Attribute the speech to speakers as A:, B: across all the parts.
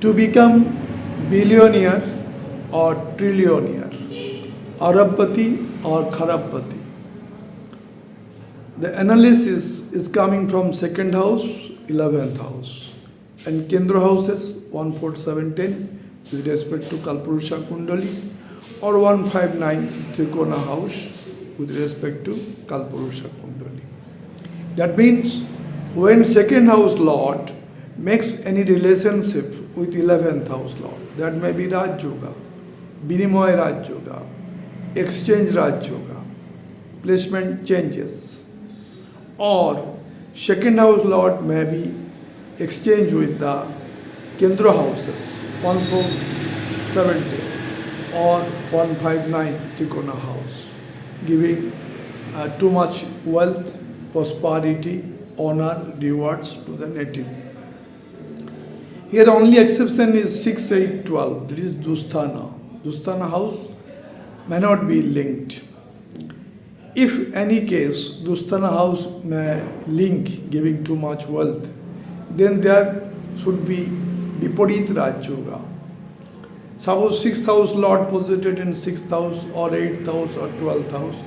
A: to become billionaire or trillionaire, Arabpati or Kharabpati. The analysis is coming from second house, 11th house, and Kendra houses 1, 4, 7, 10 with respect to Kalpurusha Kundali, or 159 Trikona house with respect to Kalpurusha Kundali. That means when second house Lord makes any relationship with 11th house Lord, that may be Rajyoga, Binimoy Rajyoga, exchange Rajyoga, placement changes, or second house Lord may be exchanged with the Kendra houses, 1, 4, 70 or 159 Trikona house, giving too much wealth, prosperity, honor, rewards to the native. Here the only exception is 6, 8, 12. This is Dusthana. Dusthana house may not be linked. If any case Dusthana house may link giving too much wealth, then there should be Viparit Rajyoga. Suppose 6th house Lord posited in 6th house or 8th house or 12th house,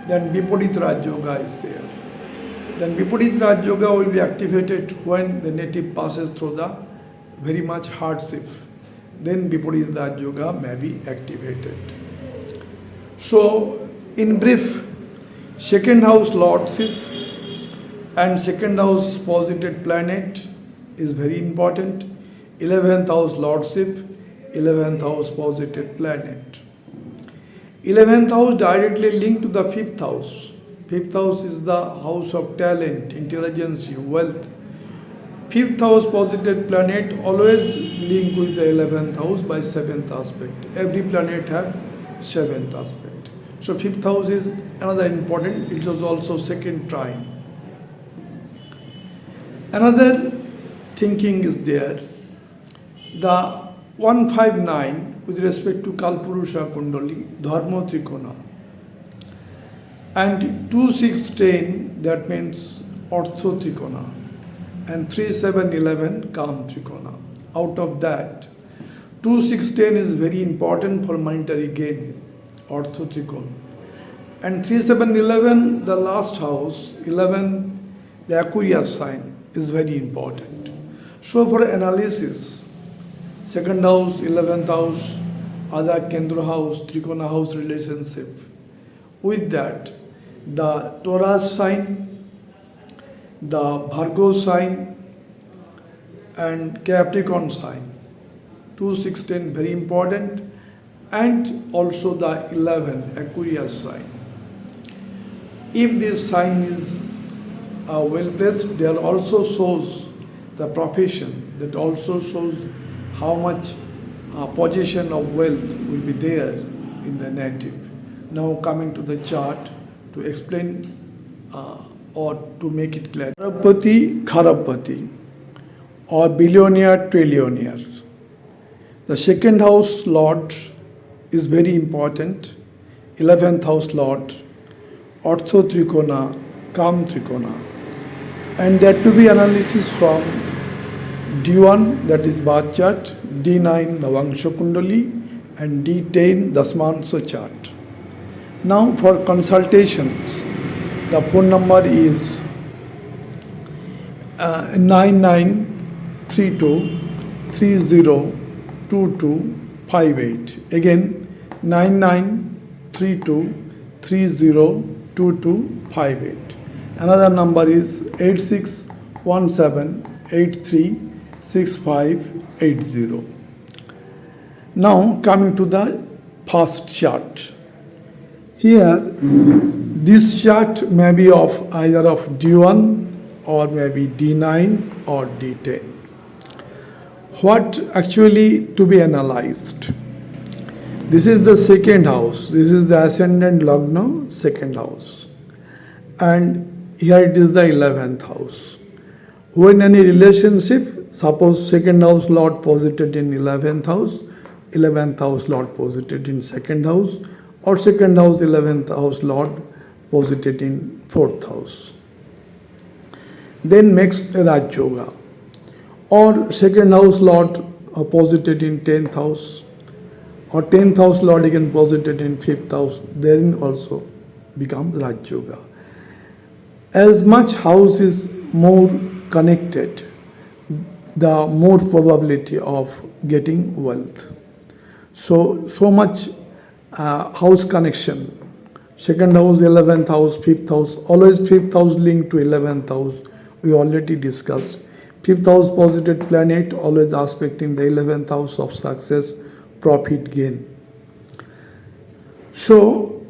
A: then Viparit Rajyoga is there. Then Viparit Rajyoga will be activated when the native passes through the very much hardship. Then Viparit Rajyoga may be activated. So, in brief, second house Lordship and second house posited planet is very important. 11th house Lordship, 11th house posited planet. 11th house directly linked to the 5th house. 5th house is the house of talent, intelligence, wealth. 5th house posited planet always linked with the 11th house by 7th aspect. Every planet have 7th aspect. So 5th house is another important, it was also second trine. Another thinking is there. The 159 with respect to Kalpurusha Kundali, Dharma Trikona, and 2, 6, 10, that means Artha Trikona, and 3, 7, 11 Kam Trikona. Out of that, 2, 6, 10 is very important for monetary gain, Artha Trikon. And 3, 7, 11, the last house, 11, the Aquarius sign is very important. So for analysis, second house, 11th house, other Kendra house, Trikona house relationship. With that, the Taurus sign, the Virgo sign, and Capricorn sign. 2, 6, 10 very important, and also the 11 Aquarius sign. If this sign is well placed, there also shows the profession, that also shows how much possession of wealth will be there in the native. Now coming to the chart to explain or to make it clear. Arabpati, Kharabpati, or billionaire, trillionaire. The second house Lord is very important. 11th house Lord, Artha Trikona, Kam Trikona. And that to be analysis from D1, that is birth chart, D9 Navangsha Kundali, and D10 Dasmansha chart. Now for consultations, the phone number is 9932 302258. Again, 9932 302258. Another number is 8617836580. Now coming to the first chart. Here, this chart may be of either of D1 or maybe D9 or D10. What actually to be analyzed? This is the second house. This is the ascendant Lagna, second house. And here it is the 11th house. When any relationship, suppose second house Lord posited in 11th house, 11th house Lord posited in second house, or second house 11th house Lord posited in 4th house. Then makes a Rajyoga, or second house Lord posited in 10th house, or 10th house Lord again posited in 5th house, therein also becomes Rajyoga. As much house is more connected, the more probability of getting wealth. So much house connection. Second house, 11th house, 5th house, always 5th house linked to 11th house. We already discussed. 5th house posited planet always aspecting the 11th house of success, profit, gain. So,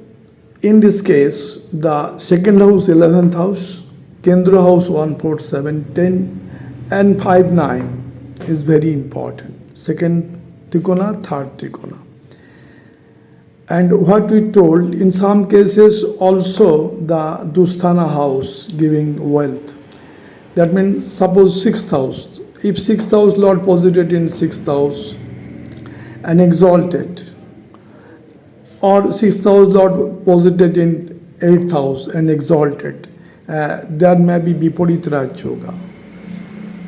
A: in this case, the second house, 11th house, Kendra house 1, 4, 7, 10 and 5, 9 is very important. Second Trikona, third Trikona. And what we told, in some cases also the Dusthana house giving wealth. That means suppose 6th house. If 6th house Lord posited in 6th house and exalted, or 6th house Lord posited in 8th house and exalted, there may be Viparit Rajyoga.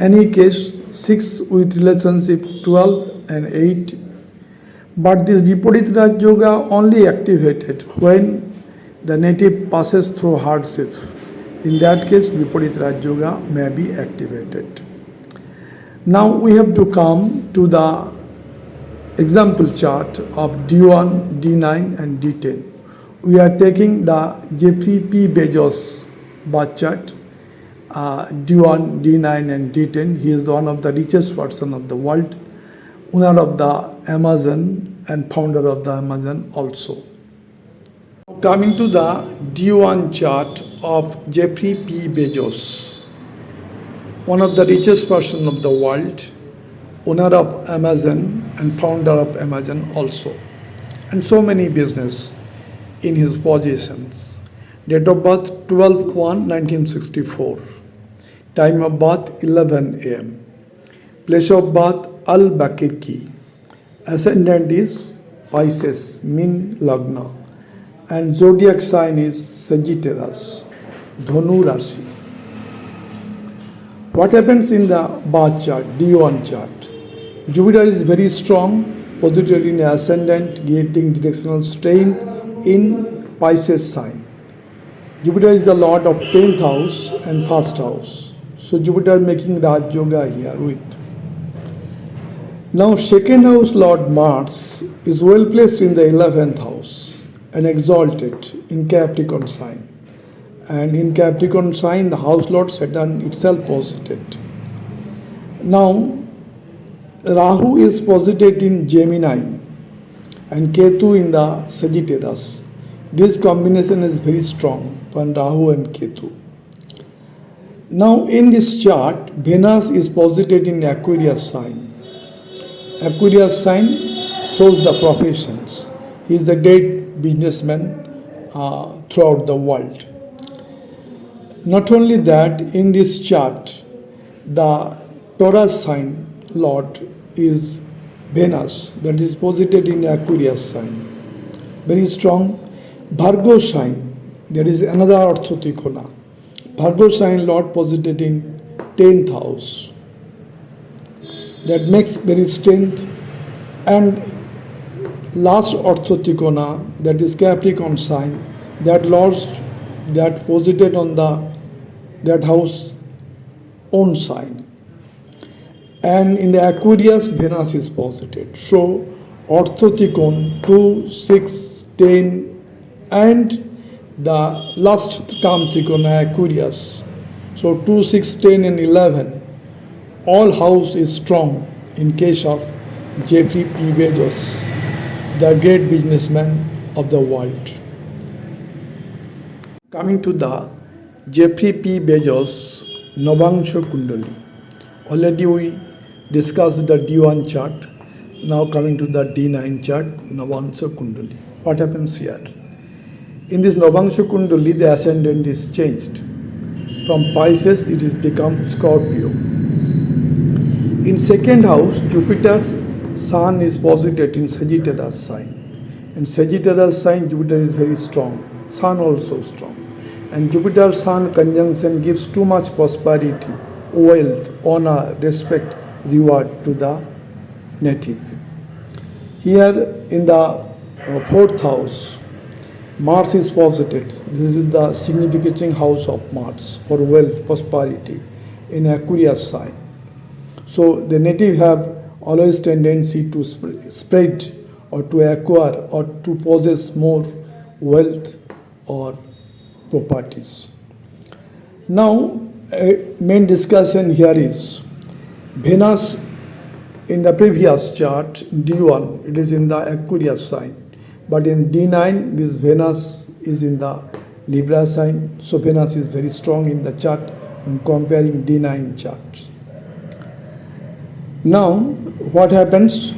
A: Any case, 6 with relationship 12 and 8. But this Viparit Rajyoga only activated when the native passes through hardship. In that case, Viparit Rajyoga may be activated. Now we have to come to the example chart of D1, D9 and D10. We are taking the Jeff Bezos birth chart, D1, D9 and D10. He is one of the richest person of the world, owner of the Amazon and founder of the Amazon also. Coming to the D1 chart of Jeff Bezos, one of the richest person of the world, owner of Amazon and founder of Amazon also, and so many business in his possessions. Date of birth 12/1/1964. Time of birth 11 a.m. Place of birth Al-Bakirki. Ascendant is Pisces, Min Lagna, and zodiac sign is Sagittarius, Dhanu Rashi. What happens in the birth chart, D1 chart? Jupiter is very strong, posited in ascendant, getting directional strength in Pisces sign. Jupiter is the lord of 10th house and 1st house. So Jupiter making Raj Yoga here with. Now second house Lord Mars is well placed in the 11th house and exalted in Capricorn sign. And in Capricorn sign the house Lord Saturn itself posited. Now Rahu is posited in Gemini and Ketu in the Sagittarius. This combination is very strong for Rahu and Ketu. Now in this chart, Venus is posited in Aquarius sign. Aquarius sign shows the professions. He is a great businessman throughout the world. Not only that, in this chart, the Taurus sign Lord is Venus, that is posited in Aquarius sign. Very strong. Virgo sign, there is another Artha Kam. Virgo sign Lord posited in 10th house. That makes very strength. And last Artha Kam, that is Capricorn sign, that Lord's that posited on that house own sign. And in the Aquarius, Venus is posited. So Artha Kam 2, 6, 10 and the last Kam Trikona Aquarius. So 2, 6, 10 and 11. All house is strong in case of Jeff Bezos, the great businessman of the world. Coming to the Jeff Bezos Navangsha Kundali. Already we discussed the D1 chart. Now coming to the D9 chart, Navangsha Kundali. What happens here? In this Navangsha Kundali, the ascendant is changed. From Pisces, it is become Scorpio. In second house, Jupiter, Sun is posited in Sagittarius sign. In Sagittarius sign, Jupiter is very strong. Sun also strong. And Jupiter Sun conjunction gives too much prosperity, wealth, honor, respect, reward to the native. Here in the fourth house, Mars is posited. This is the significating house of Mars for wealth, prosperity in Aquarius sign. So the native have always tendency to spread or to acquire or to possess more wealth or properties. Now, main discussion here is Venus in the previous chart, D1, it is in the Aquarius sign. But in D9, this Venus is in the Libra sign. So Venus is very strong in the chart when comparing D9 charts. Now, what happens?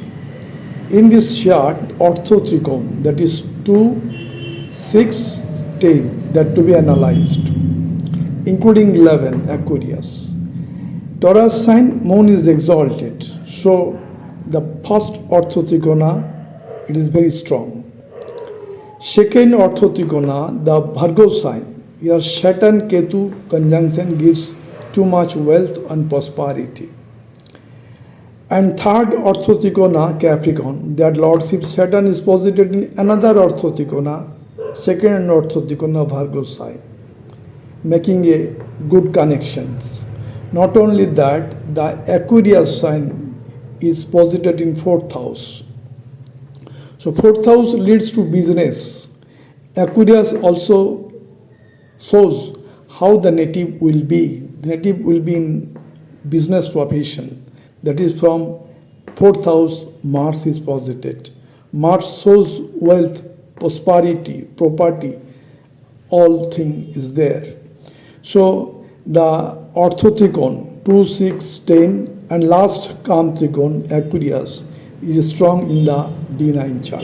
A: In this chart, Artha Trikon, that is 2, 6, 10, that to be analyzed, including 11, Aquarius. Taurus sign, moon is exalted. So the first Artha Trikona, it is very strong. Second Artha Trikona, the Virgo sign, your Saturn Ketu conjunction gives too much wealth and prosperity. And third Artha Trikona, Capricorn, that Lordship Saturn is posited in another Artha Trikona, second Artha Trikona, Virgo sign, making a good connections. Not only that, the Aquarius sign is posited in fourth house. So fourth house leads to business. Aquarius also shows how the native will be. The native will be in business profession. That is from fourth house, Mars is posited. Mars shows wealth, prosperity, property, all thing is there. So the Artha Trikon, 2, 6, 10 and last Kam Trikon, Aquarius, is strong in the D9 chart.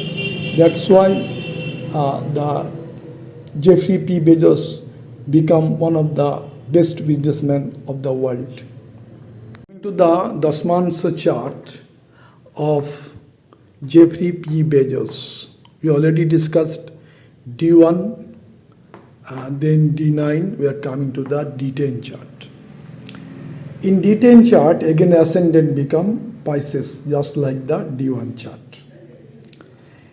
A: That's why the Jeffrey P. Bezos become one of the best businessmen of the world. To the Dasmansha chart of Jeffrey P. Bezos. We already discussed D1, then D9, we are coming to the D10 chart. In D10 chart, again ascendant become Pisces, just like the D1 chart.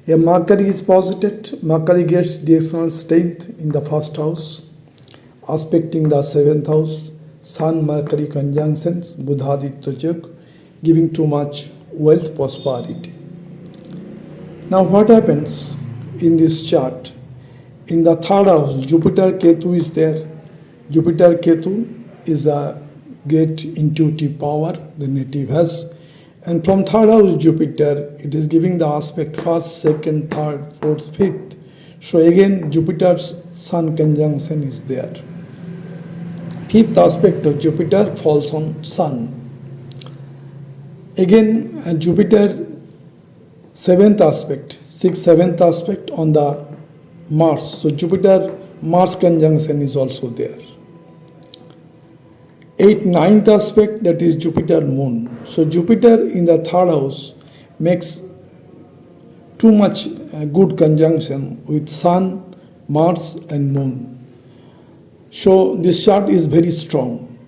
A: A Mercury is posited. Mercury gets directional strength in the first house, aspecting the seventh house. Sun Mercury conjunctions, Buddhaditya Rajyog, giving too much wealth, prosperity. Now what happens in this chart? In the third house, Jupiter Ketu is there. Jupiter Ketu is a great intuitive power the native has. And from third house Jupiter, it is giving the aspect first, second, third, fourth, fifth. So again Jupiter's Sun conjunction is there. Fifth aspect of Jupiter falls on Sun. Again Jupiter seventh aspect, sixth, seventh aspect on the Mars. So Jupiter Mars conjunction is also there. Eighth, ninth aspect, that is Jupiter Moon. So Jupiter in the third house makes too much good conjunction with Sun, Mars and Moon. So this chart is very strong.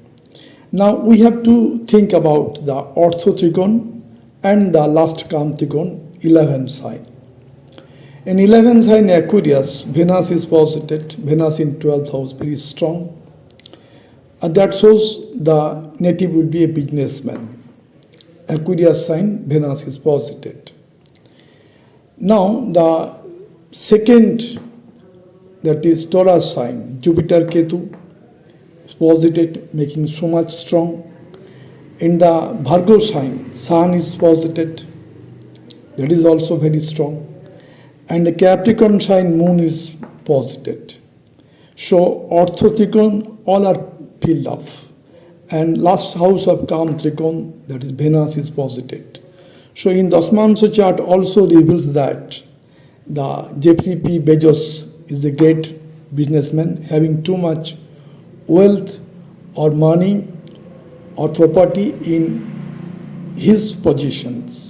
A: Now we have to think about the Artha Trikon and the last Kam Trikon, 11 sign. In 11 sign Aquarius, Venus is posited, Venus in 12th house, very strong. And that shows the native will be a businessman. Aquarius sign, Venus is posited. Now the second, that is Taurus sign, Jupiter Ketu is posited, making so much strong. In the Virgo sign, Sun is posited, that is also very strong. And the Capricorn sign, Moon is posited. So Artha Trikon, all are filled up. And last house of Kam Trikon, that is Venus, is posited. So in Dasmansha chart also reveals that the Jeffrey P. Bezos is a great businessman having too much wealth or money or property in his positions.